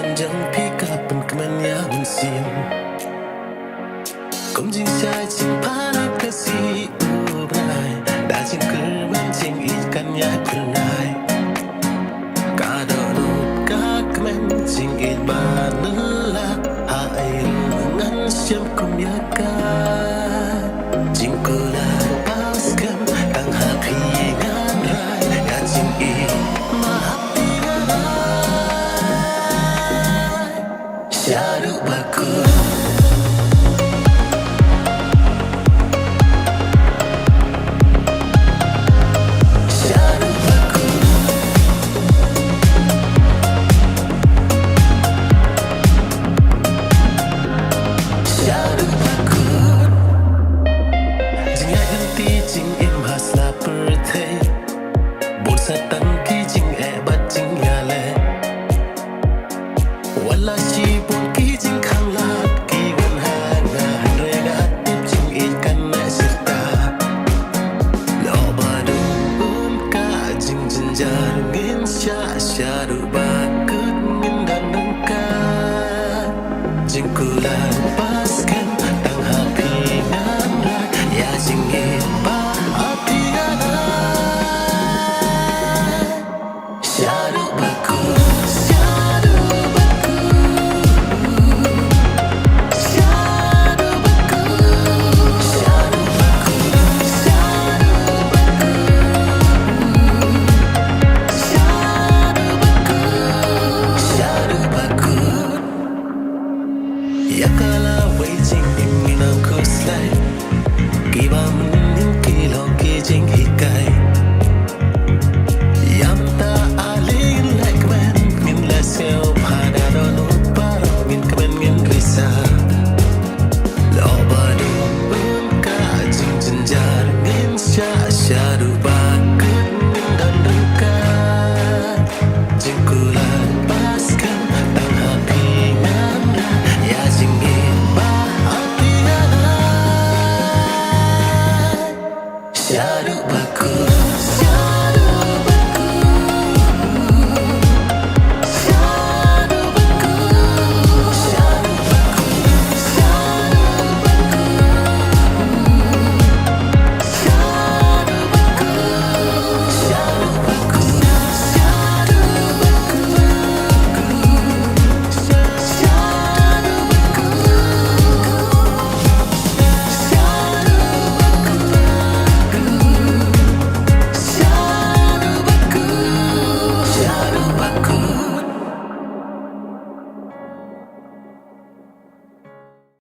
panjang pikapan kemenyan siang. Công trình trai chinh phá nát ca sĩ ưu bài đã chinh cứ mang chinh ít căn nhái phương ai cả đợt đột các men chinh ít bà nữ là hai ngăn xem cùng nhớ ca chinh cô là bao kem đang happy ngàn rai đã chinh ít mà happy ngàn rai xa được bà cười. Wala